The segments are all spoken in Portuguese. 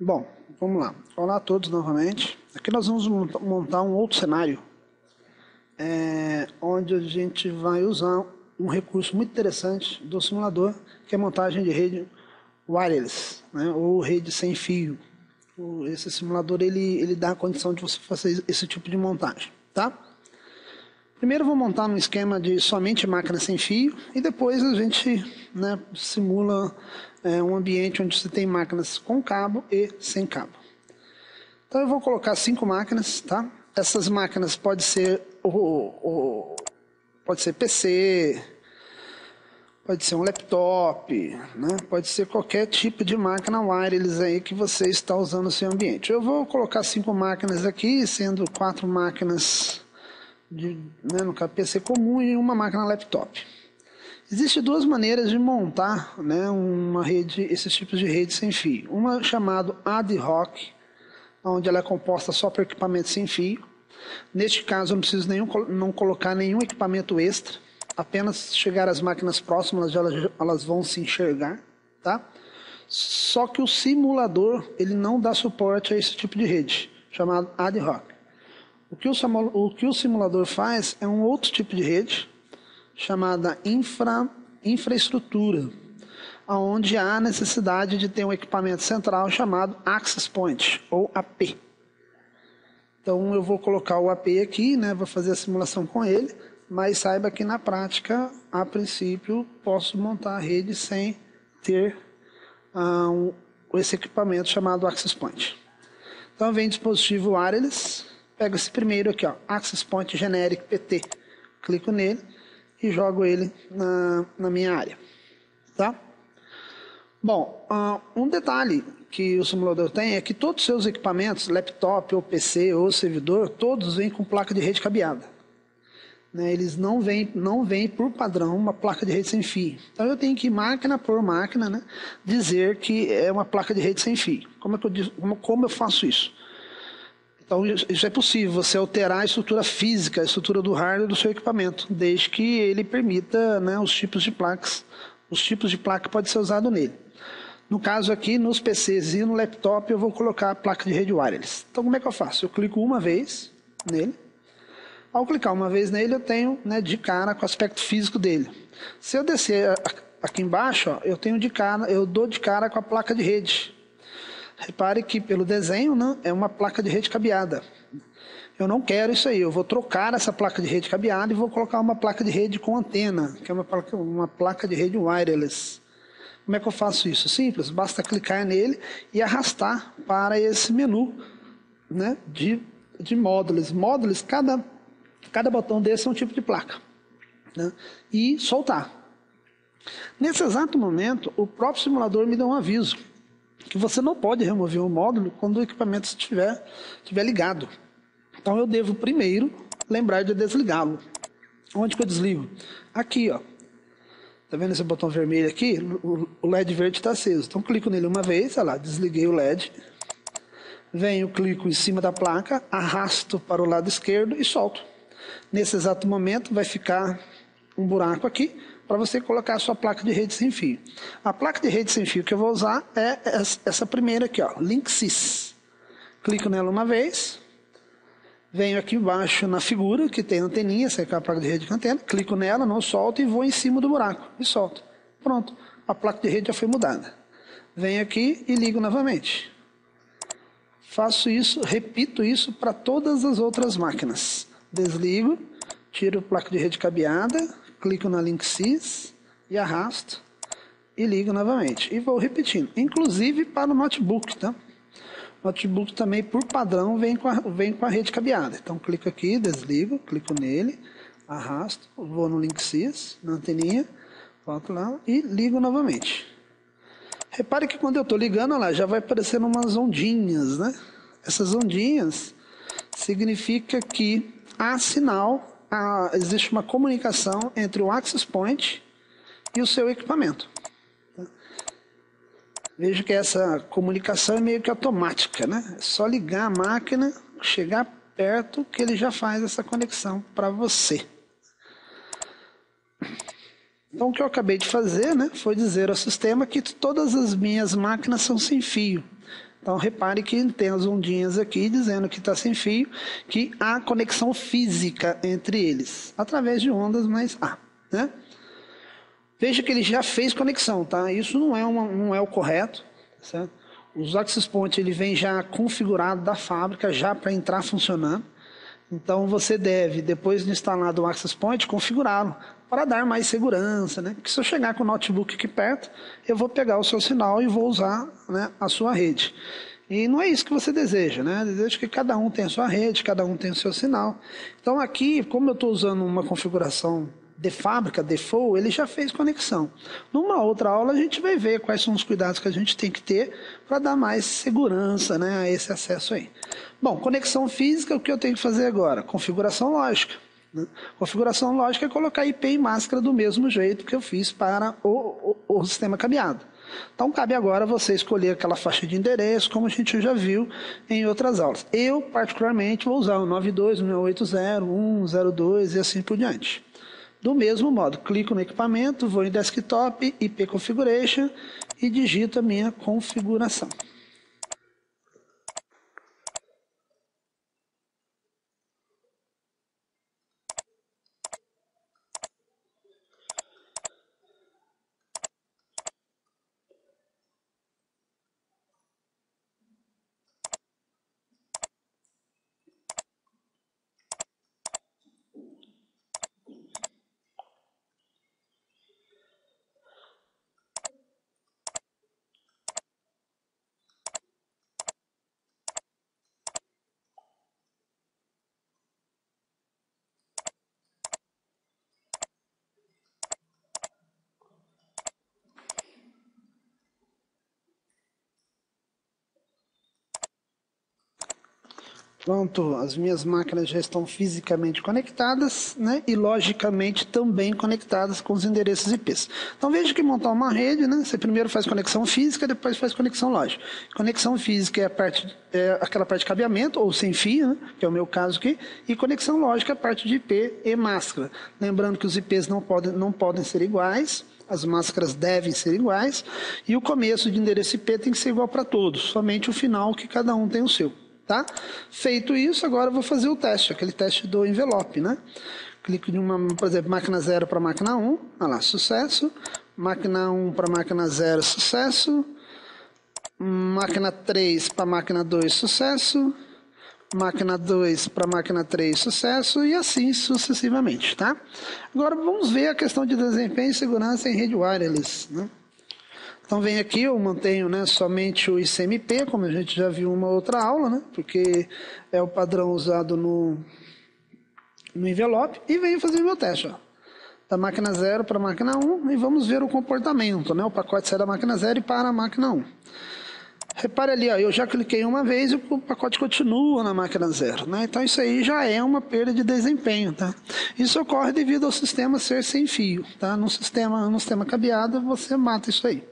Bom, vamos lá. Olá a todos novamente. Aqui nós vamos montar um outro cenário, onde a gente vai usar um recurso muito interessante do simulador, que é a montagem de rede wireless, né, ou rede sem fio. Esse simulador ele dá a condição de você fazer esse tipo de montagem, tá? Primeiro eu vou montar um esquema de somente máquina sem fio e depois a gente, né, simula um ambiente onde você tem máquinas com cabo e sem cabo. Então eu vou colocar 5 máquinas, tá? Essas máquinas pode ser PC, pode ser um laptop, né? Pode ser qualquer tipo de máquina wireless aí que você está usando no seu ambiente. Eu vou colocar 5 máquinas aqui, sendo 4 máquinas no PC comum e uma máquina laptop. Existem 2 maneiras de montar, né, uma rede, esses tipos de rede sem fio. Uma chamada ad hoc, onde ela é composta só por equipamento sem fio. Neste caso eu não preciso não colocar nenhum equipamento extra, apenas chegar às máquinas próximas, elas vão se enxergar, tá? Só que o simulador ele não dá suporte a esse tipo de rede, chamado ad hoc. O que o simulador faz é um outro tipo de rede, chamada infraestrutura, onde há necessidade de ter um equipamento central chamado Access Point, ou AP. Então eu vou colocar o AP aqui, né, vou fazer a simulação com ele, mas saiba que na prática, a princípio, posso montar a rede sem ter esse equipamento chamado Access Point. Então vem dispositivo wireless, pego esse primeiro aqui, ó, Access Point Generic PT, clico nele e jogo ele na minha área, tá? Bom, um detalhe que o simulador tem é que todos os seus equipamentos, laptop ou PC ou servidor, todos vêm com placa de rede cabeada. Né? Eles não vêm por padrão uma placa de rede sem fio. Então eu tenho que máquina por máquina, né, dizer que é uma placa de rede sem fio. Como eu faço isso? Então isso é possível, você alterar a estrutura física, a estrutura do hardware do seu equipamento, desde que ele permita, né, os tipos de placas. Os tipos de placa podem ser usados nele. No caso aqui, nos PCs e no laptop, eu vou colocar a placa de rede wireless. Então como é que eu faço? Eu clico uma vez nele. Ao clicar uma vez nele, eu tenho, né, de cara com o aspecto físico dele. Se eu descer aqui embaixo, ó, eu dou de cara com a placa de rede. Repare que pelo desenho, né, é uma placa de rede cabeada. Eu não quero isso aí, eu vou trocar essa placa de rede cabeada e vou colocar uma placa de rede com antena, que é uma placa de rede wireless. Como é que eu faço isso? Simples, basta clicar nele e arrastar para esse menu, né, de módulos. Módulos, cada botão desse é um tipo de placa, né, e soltar. Nesse exato momento, o próprio simulador me dá um aviso que você não pode remover o módulo quando o equipamento estiver ligado. Então eu devo primeiro lembrar de desligá-lo. Onde que eu desligo? Aqui, ó. Tá vendo esse botão vermelho aqui? O LED verde está aceso. Então clico nele uma vez, olha lá, desliguei o LED. Venho, clico em cima da placa, arrasto para o lado esquerdo e solto. Nesse exato momento vai ficar um buraco aqui para você colocar a sua placa de rede sem fio. A placa de rede sem fio que eu vou usar é essa primeira aqui, ó, Linksys. Clico nela uma vez. Venho aqui embaixo na figura, que tem anteninha, essa aqui é a placa de rede com antena. Clico nela, não solto e vou em cima do buraco. E solto. Pronto. A placa de rede já foi mudada. Venho aqui e ligo novamente. Faço isso, repito isso para todas as outras máquinas. Desligo, tiro a placa de rede cabeada, clico na Linksys e arrasto e ligo novamente. E vou repetindo. Inclusive para o notebook, tá? Notebook também, por padrão, vem com a rede cabeada. Então, clico aqui, desligo, clico nele, arrasto, vou no Linksys, na anteninha, volto lá e ligo novamente. Repare que quando eu estou ligando, lá, já vai aparecendo umas ondinhas, né? Essas ondinhas significa que há sinal, existe uma comunicação entre o Access Point e o seu equipamento. Veja que essa comunicação é meio que automática, né? É só ligar a máquina, chegar perto que ele já faz essa conexão para você. Então o que eu acabei de fazer, né, foi dizer ao sistema que todas as minhas máquinas são sem fio. Então, repare que tem as ondinhas aqui dizendo que está sem fio, que há conexão física entre eles, através de ondas, mas há, né? Veja que ele já fez conexão, tá? Isso não é o correto, certo? Os access points, ele vem já configurado da fábrica, já para entrar funcionando. Então, você deve, depois de instalado o access point, configurá-lo para dar mais segurança, né? Porque se eu chegar com o notebook aqui perto, eu vou pegar o seu sinal e vou usar, né, a sua rede. E não é isso que você deseja, né? Deseja que cada um tenha a sua rede, cada um tenha o seu sinal. Então, aqui, como eu estou usando uma configuração de fábrica, default, ele já fez conexão. Numa outra aula, a gente vai ver quais são os cuidados que a gente tem que ter para dar mais segurança, né, a esse acesso aí. Bom, conexão física, o que eu tenho que fazer agora? Configuração lógica. Né? Configuração lógica é colocar IP em máscara do mesmo jeito que eu fiz para o sistema cabeado. Então, cabe agora você escolher aquela faixa de endereço, como a gente já viu em outras aulas. Eu, particularmente, vou usar o 92.168.0.1.0.2 e assim por diante. Do mesmo modo, clico no equipamento, vou em Desktop, IP Configuration e digito a minha configuração. Pronto, as minhas máquinas já estão fisicamente conectadas, né, e logicamente também conectadas com os endereços IPs. Então veja que montar uma rede, né, você primeiro faz conexão física, depois faz conexão lógica. Conexão física é aquela parte de cabeamento, ou sem fio, né, que é o meu caso aqui, e conexão lógica é a parte de IP e máscara. Lembrando que os IPs não podem ser iguais, as máscaras devem ser iguais, e o começo de endereço IP tem que ser igual para todos, somente o final que cada um tem o seu. Tá? Feito isso, agora eu vou fazer o teste, aquele teste do envelope, né? Clico em por exemplo, máquina 0 para máquina 1, olha lá, sucesso. Máquina 1 para máquina 0, sucesso. Máquina 3 para máquina 2, sucesso. Máquina 2 para máquina 3, sucesso, e assim sucessivamente, tá? Agora vamos ver a questão de desempenho e segurança em rede wireless, né? Então vem aqui, eu mantenho, né, somente o ICMP, como a gente já viu em uma outra aula, né, porque é o padrão usado no envelope, e venho fazer o meu teste, ó, da máquina 0 para a máquina 1, e vamos ver o comportamento, né, o pacote sai da máquina 0 e para a máquina 1. Repare ali, ó, eu já cliquei uma vez e o pacote continua na máquina 0, né? Então isso aí já é uma perda de desempenho, tá? Isso ocorre devido ao sistema ser sem fio, tá? No sistema cabeado você mata isso aí.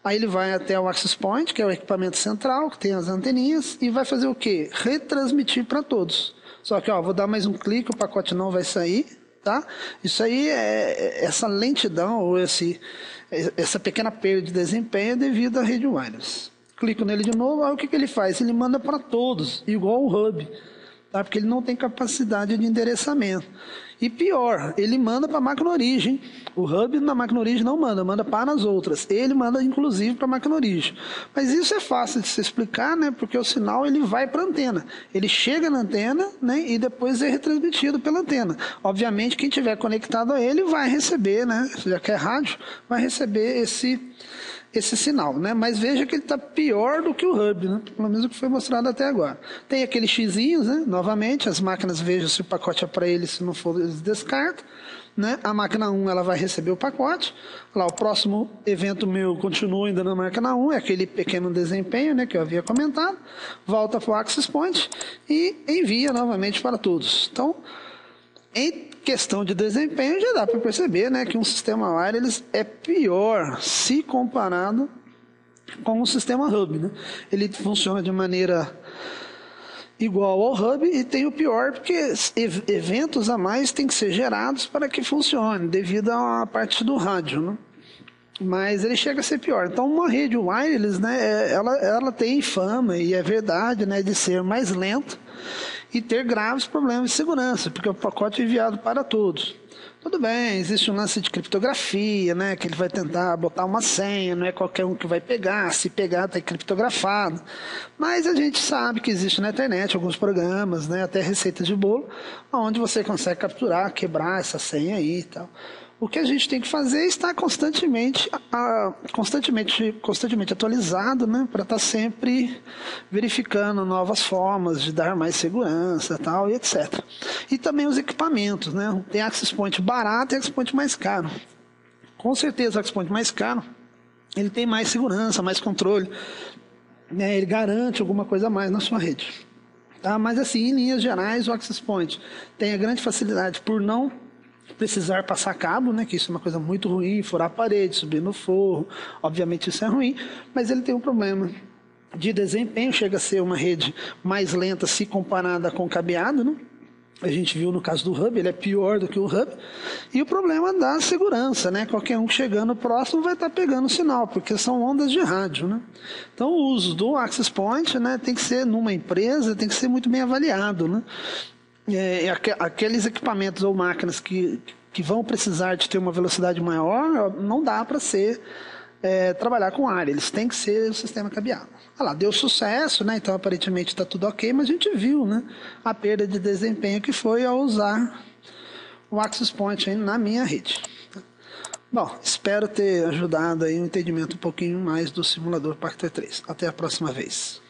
Aí ele vai até o access point, que é o equipamento central, que tem as anteninhas, e vai fazer o quê? Retransmitir para todos. Só que, ó, vou dar mais um clique, o pacote não vai sair, tá? Isso aí essa lentidão, ou essa pequena perda de desempenho é devido à rede wireless. Clico nele de novo, aí o que ele faz? Ele manda para todos, igual o hub, tá? Porque ele não tem capacidade de endereçamento. E pior, ele manda para a máquina origem. O hub na máquina origem não manda para as outras. Ele manda inclusive para a máquina origem. Mas isso é fácil de se explicar, né? Porque o sinal ele vai para a antena. Ele chega na antena, né? E depois é retransmitido pela antena. Obviamente quem tiver conectado a ele vai receber, né? Já que é rádio, vai receber esse sinal, né? Mas veja que ele está pior do que o hub, né? Pelo menos o que foi mostrado até agora. Tem aqueles xizinhos, né? Novamente, as máquinas vejam se o pacote é para eles, se não for, eles descartam, né? A máquina 1 ela vai receber o pacote. Lá, o próximo evento meu continua ainda na máquina 1, é aquele pequeno desempenho, né? Que eu havia comentado. Volta para o access point e envia novamente para todos. Então, em questão de desempenho, já dá para perceber, né, que um sistema wireless é pior se comparado com o sistema hub, né? Ele funciona de maneira igual ao hub e tem o pior porque eventos a mais têm que ser gerados para que funcione, devido à parte do rádio, né? mas ele chega a ser pior. Então, uma rede wireless, né, ela tem fama, e é verdade, né, de ser mais lenta e ter graves problemas de segurança, porque o pacote é enviado para todos. Tudo bem, existe um lance de criptografia, né, que ele vai tentar botar uma senha, não é qualquer um que vai pegar, se pegar está criptografado. Mas a gente sabe que existe na internet alguns programas, né, até receitas de bolo, onde você consegue capturar, quebrar essa senha aí e tal. O que a gente tem que fazer é estar constantemente atualizado, né, para estar sempre verificando novas formas de dar mais segurança, tal, e etc. E também os equipamentos, né? Tem access point barato e access point mais caro. Com certeza o access point mais caro, ele tem mais segurança, mais controle, né? Ele garante alguma coisa a mais na sua rede. Tá? Mas assim, em linhas gerais, o access point tem a grande facilidade por não precisar passar cabo, né, que isso é uma coisa muito ruim, furar a parede, subir no forro, obviamente isso é ruim, mas ele tem um problema de desempenho, chega a ser uma rede mais lenta se comparada com o cabeado, né? A gente viu no caso do hub, ele é pior do que o hub, e o problema da segurança, né? Qualquer um chegando próximo vai estar pegando o sinal, porque são ondas de rádio, né? Então o uso do access point, né, tem que ser numa empresa, tem que ser muito bem avaliado, né? Aqueles equipamentos ou máquinas que vão precisar de ter uma velocidade maior, não dá para trabalhar com área, eles têm que ser o sistema cabeado. Lá, deu sucesso, né? Então aparentemente está tudo ok, mas a gente viu, né, a perda de desempenho que foi ao usar o access point aí na minha rede. Bom, espero ter ajudado aí um entendimento um pouquinho mais do simulador Pactor 3. Até a próxima vez.